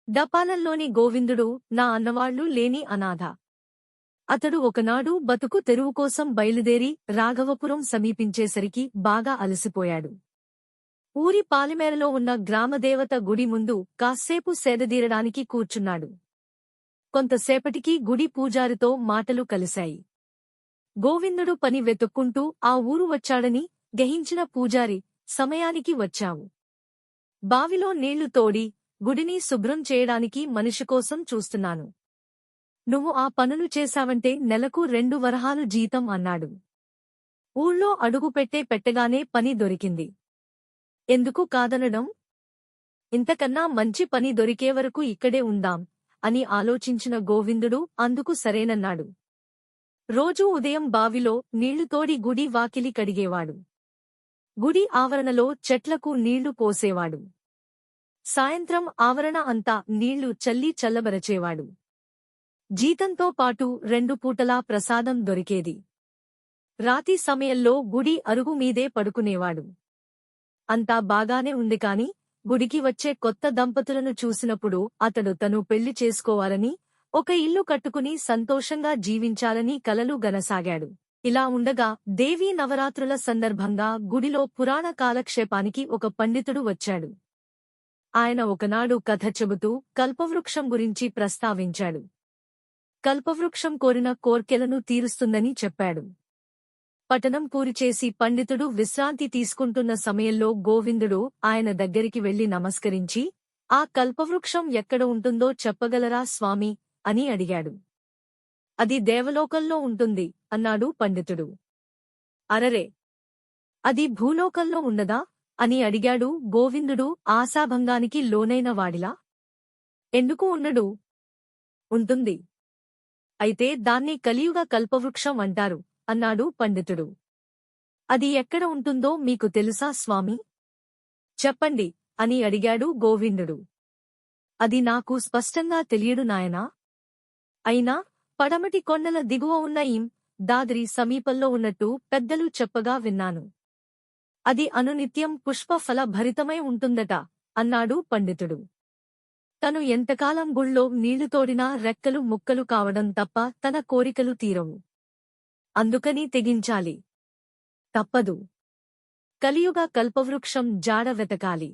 డపాలంలోని గోవిందుడు నా అన్నవాళ్లు లేని అనాథ. అతడు ఒకనాడు బతుకు తెరువు కోసం బయలుదేరి రాఘవపురం సమీపించేసరికి బాగా అలసిపోయాడు. ఊరి పాలిమేరలో ఉన్న గ్రామదేవత గుడి ముందు కాస్సేపు సేదదీరడానికి కూర్చున్నాడు. కొంతసేపటికి గుడి పూజారితో మాటలు కలిశాయి. గోవిందుడు పని వెతుక్కుంటూ ఆ ఊరు వచ్చాడని గ్రహించిన పూజారి, సమయానికి వచ్చావు. బావిలో నీళ్లు తోడి గుడిని శుభ్రం చేయడానికి మనిషి కోసం చూస్తున్నాను. నువ్వు ఆ పనులు చేశావంటే నెలకు 2 వరహాలు జీతం అన్నాడు. ఊళ్ళో అడుగుపెట్టే పెట్టగానే పని దొరికింది. ఎందుకు కాదనడం? ఇంతకన్నా మంచి పని దొరికే వరకు ఇక్కడే ఉందాం అని ఆలోచించిన గోవిందుడు అందుకు సరేనన్నాడు. రోజూ ఉదయం బావిలో నీళ్లు తోడి గుడి వాకిలి కడిగేవాడు. గుడి ఆవరణలో చెట్లకు నీళ్లు పోసేవాడు. సాయంత్రం ఆవరణ అంతా నీళ్లు చల్లి చల్లబరచేవాడు. జీతంతో పాటు 2 పూటలా ప్రసాదం దొరికేది. రాతి సమయంలో గుడి అరుగు మీదే పడుకునేవాడు. అంతా బాగానే ఉంది కాని గుడికి వచ్చే కొత్త దంపతులను చూసినప్పుడు అతడు తను పెళ్లి చేసుకోవాలని, ఒక ఇల్లు కట్టుకుని సంతోషంగా జీవించాలని కలలు గనసాగాడు. ఇలా ఉండగా దేవీ నవరాత్రుల సందర్భంగా గుడిలో పురాణ కాలక్షేపానికి ఒక పండితుడు వచ్చాడు. ఆయన ఒకనాడు కథ చెబుతూ కల్పవృక్షం గురించి ప్రస్తావించాడు. కల్పవృక్షం కోరిన కోర్కెలను తీరుస్తుందని చెప్పాడు. పఠనం పూరిచేసి పండితుడు విశ్రాంతి తీసుకుంటున్న సమయంలో గోవిందుడు ఆయన దగ్గరికి వెళ్లి నమస్కరించి, ఆ కల్పవృక్షం ఎక్కడ ఉంటుందో చెప్పగలరా స్వామీ అని అడిగాడు. అది దేవలోకంలో ఉంటుంది అన్నాడు పండితుడు. అరరే, అది భూలోకంలో ఉన్నదా అని అడిగాడు గోవిందుడు ఆశాభంగానికి లోనైన వాడిలా. ఎందుకు ఉండడు? ఉంటుంది. అయితే దాన్ని కలియుగ కల్పవృక్షం అంటారు అన్నాడు పండితుడు. అది ఎక్కడ ఉంటుందో మీకు తెలుసా స్వామీ? చెప్పండి అని అడిగాడు గోవిందుడు. అది నాకు స్పష్టంగా తెలియడు నాయనా. అయినా పడమటి కొండల దిగువ ఉన్న దాదరి సమీపంలో ఉన్నట్టు పెద్దలు చెప్పగా విన్నాను. అది అనునిత్యం పుష్పఫల భరితమై ఉంటుందట అన్నాడు పండితుడు. తను ఎంతకాలం గుళ్ళో నీళ్లు తోడినా రెక్కలు ముక్కలు కావడం తప్ప తన కోరికలు తీరవు. అందుకని తెగించాలి. తప్పదు. కలియుగ కల్పవృక్షం జాడ వెతకాలి.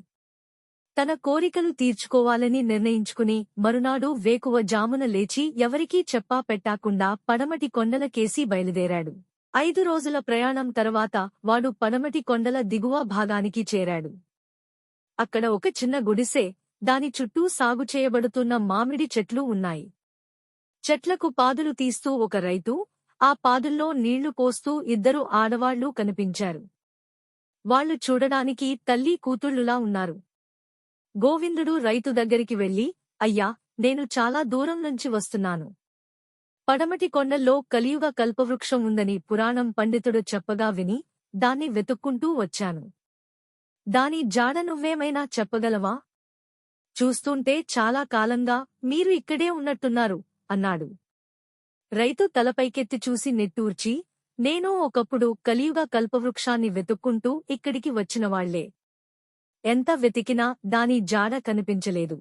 తన కోరికలు తీర్చుకోవాలని నిర్ణయించుకుని మరునాడు వేకువ జామున లేచి ఎవరికీ చెప్పా పెట్టాకుండా పడమటి కొండల కేసి బయలుదేరాడు. 5 రోజుల ప్రయాణం తర్వాత వాడు పడమటి కొండల దిగువ భాగానికి చేరాడు. అక్కడ ఒక చిన్న గుడిసె, దాని చుట్టూ సాగు చేయబడుతున్న మామిడి చెట్లు ఉన్నాయి. చెట్లకు పాదులు తీస్తూ ఒక రైతు, ఆ పాదుల్లో నీళ్లు పోస్తూ 2 ఆడవాళ్లు కనిపించారు. వాళ్లు చూడడానికి తల్లి కూతుళ్లులా ఉన్నారు. గోవిందుడు రైతు దగ్గరికి వెళ్లి, అయ్యా, నేను చాలా దూరం నుంచి వస్తున్నాను. పడమటి కొండల్లో కలియుగ కల్పవృక్షం ఉందని పురాణం పండితుడు చెప్పగా విని దాన్ని వెతుక్కుంటూ వచ్చాను. దాని జాడ నువ్వేమైనా చెప్పగలవా? చూస్తుంటే చాలా కాలంగా మీరు ఇక్కడే ఉన్నట్టున్నారు అన్నాడు. రైతు తలపైకెత్తి చూసి నిట్టూర్చి, నేను ఒకప్పుడు కలియుగ కల్పవృక్షాన్ని వెతుక్కుంటూ ఇక్కడికి వచ్చినవాళ్లే. ఎంత వెతికినా దాని జాడ కనిపించలేదు.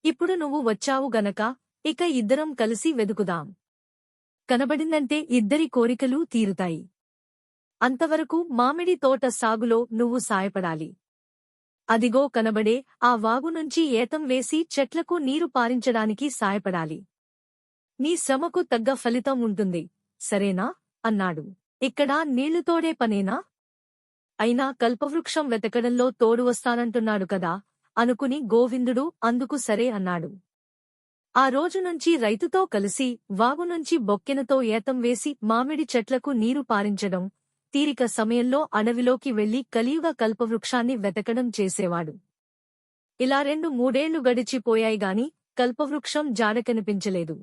ఇప్పుడు నువ్వు వచ్చావు గనక ఇక ఇద్దరం కలిసి వెదుకుదాం. కనబడిందంటే ఇద్దరి కోరికలూ తీరుతాయి. అంతవరకు మామిడి తోట సాగులో నువ్వు సాయపడాలి. అదిగో కనబడే ఆ వాగు నుంచి ఏతం వేసి చెట్లకు నీరు పారించడానికి సాయపడాలి. నీ శ్రమకు తగ్గ ఫలితం ఉంటుంది, సరేనా అన్నాడు. ఇక్కడ నీళ్లు తోడే పనేనా? అయినా కల్పవృక్షం వెతకడంలో తోడు వస్తానంటున్నాడు కదా అనుకుని గోవిందుడు అందుకు సరే అన్నాడు. ఆ రోజు నుంచి రైతుతో కలిసి వాగునుంచి బొక్కెనతో ఏతం వేసి మామిడి చెట్లకు నీరు పారించడం, తీరిక సమయంలో అడవిలోకి వెళ్లి కలియుగ కల్పవృక్షాన్ని వెతకడం చేసేవాడు. ఇలా 2-3 గడిచిపోయాయిగాని కల్పవృక్షం జాడ కనిపించలేదు.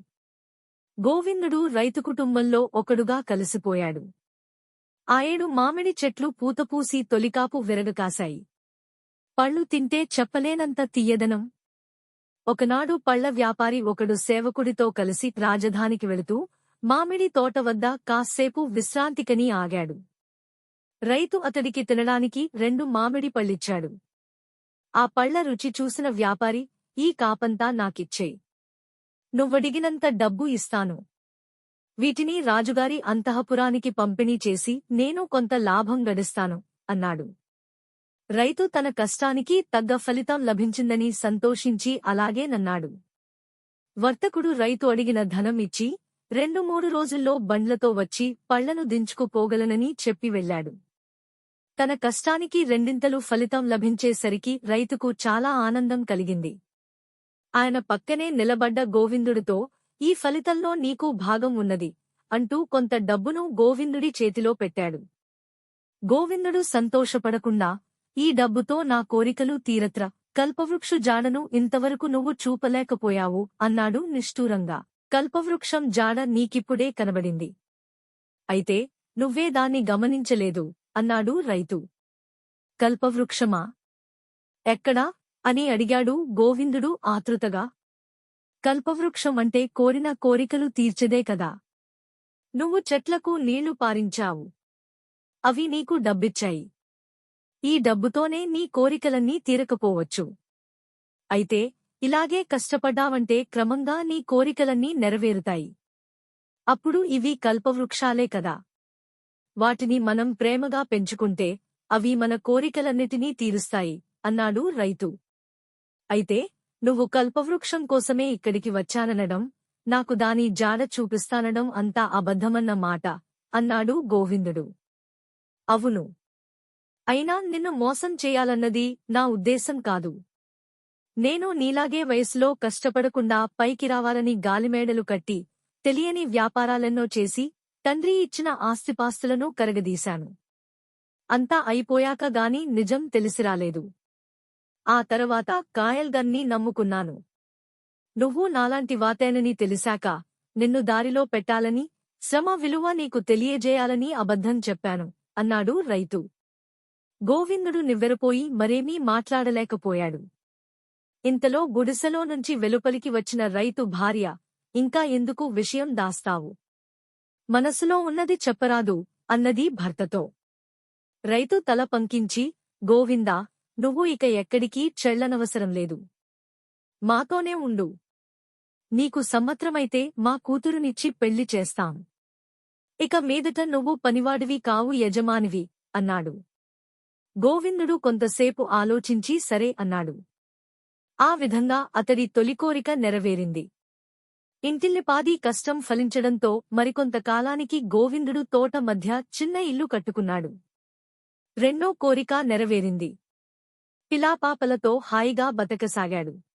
గోవిందుడు రైతు కుటుంబంలో ఒకడుగా కలిసిపోయాడు. ఆ 7 మామిడి చెట్లు పూతపూసి తొలికాపు విరగకాశాయి. పళ్ళు తింటే చెప్పలేనంత తియ్యదనం. ఒకనాడు పళ్ల వ్యాపారి ఒకడు సేవకుడితో కలిసి రాజధానికి వెళుతూ మామిడి తోట వద్ద కాస్సేపు విశ్రాంతికని ఆగాడు. రైతు అతడికి తినడానికి 2 మామిడి పళ్ళిచ్చాడు. ఆ పళ్ల రుచి చూసిన వ్యాపారి, ఈ కాపంతా నాకిచ్చేయ్. నువ్వడిగినంత డబ్బు ఇస్తాను. వీటిని రాజుగారి అంతఃపురానికి పంపిణీ చేసి నేను కొంత లాభం గడిస్తాను అన్నాడు. రైతు తన కష్టానికి తగ్గ ఫలితం లభించిందని సంతోషించి అలాగేనన్నాడు. వర్తకుడు రైతు అడిగిన ధనం ఇచ్చి 2-3 రోజుల్లో బండ్లతో వచ్చి పళ్లను దించుకుపోగలనని చెప్పి వెళ్లాడు. తన కష్టానికి రెండింతలు ఫలితం లభించేసరికి రైతుకు చాలా ఆనందం కలిగింది. ఆయన పక్కనే నిలబడ్డ గోవిందుడితో, ఈ ఫలితంలో నీకు భాగం ఉన్నది అంటూ కొంత డబ్బును గోవిందుడి చేతిలో పెట్టాడు. గోవిందుడు సంతోషపడకుండా, ఈ డబ్బుతో నా కోరికలు తీరత్రా, కల్పవృక్షు జాడను ఇంతవరకు నువ్వు చూపలేకపోయావు అన్నాడు నిష్ఠూరంగా. కల్పవృక్షం జాడ నీకిప్పుడే కనబడింది. అయితే నువ్వే దాన్ని గమనించలేదు అన్నాడు రైతు. కల్పవృక్షమా? ఎక్కడా అని అడిగాడు గోవిందుడు ఆతృతగా. కల్పవృక్షం అంటే కోరిన కోరికలు తీర్చదే కదా. నువ్వు చెట్లకు నీళ్లు పారించావు. అవి నీకు డబ్బిచ్చాయి. ఈ డబ్బుతోనే నీ కోరికలన్నీ తీరకపోవచ్చు. అయితే ఇలాగే కష్టపడ్డావంటే క్రమంగా నీ కోరికలన్నీ నెరవేరుతాయి. అప్పుడు ఇవి కల్పవృక్షాలే కదా. వాటిని మనం ప్రేమగా పెంచుకుంటే అవి మన కోరికలన్నిటినీ తీరుస్తాయి అన్నాడు రైతు. అయితే నువ్వు కల్పవృక్షం కోసమే ఇక్కడికి వచ్చాననడం, నాకు దాని జాడ చూపిస్తానడం అంతా అబద్ధమన్న మాట అన్నాడు గోవిందుడు. అవును. అయినా నిన్ను మోసం చేయాలన్నది నా ఉద్దేశం కాదు. నేను నీలాగే వయసులో కష్టపడకుండా పైకి రావాలని గాలిమేడలు కట్టి, తెలియని వ్యాపారాలెన్నో చేసి, తండ్రి ఇచ్చిన ఆస్తిపాస్తులను కరగదీశాను. అంతా అయిపోయాక గాని నిజం తెలిసిరాలేదు. ఆ తర్వాత కాయల్గన్ని నమ్ముకున్నాను. నువ్వు నాలాంటి వాతేనని తెలిసాక, నిన్ను దారిలో పెట్టాలని, శ్రమ విలువ నీకు తెలియజేయాలని అబద్ధం చెప్పాను అన్నాడు రైతు. గోవిందుడు నివ్వెరపోయి మరేమీ మాట్లాడలేకపోయాడు. ఇంతలో గుడిసెలో నుంచి వెలుపలికి వచ్చిన రైతు భార్య, ఇంకా ఎందుకు విషయం దాస్తావు? మనసులో ఉన్నది చెప్పరాదు అన్నది భర్తతో. రైతు తల పంకించి, గోవిందా, నువ్వు ఇక ఎక్కడికీ చెళ్లనవసరం లేదు. మాతోనే ఉండు. నీకు సమ్మత్రమైతే మా కూతురునిచ్చి పెళ్లి చేస్తాం. ఇక మీదట నువ్వు పనివాడివి కావు, యజమానివి అన్నాడు. గోవిందుడు కొంతసేపు ఆలోచించి సరే అన్నాడు. ఆ విధంగా అతడి తొలికోరిక నెరవేరింది. ఇంటిల్లిపాదీ కష్టం ఫలించడంతో మరికొంతకాలానికి గోవిందుడు తోట మధ్య చిన్న ఇల్లు కట్టుకున్నాడు. రెండో కోరిక నెరవేరింది. పిల్లాపాపలతో హాయిగా బతకసాగాడు.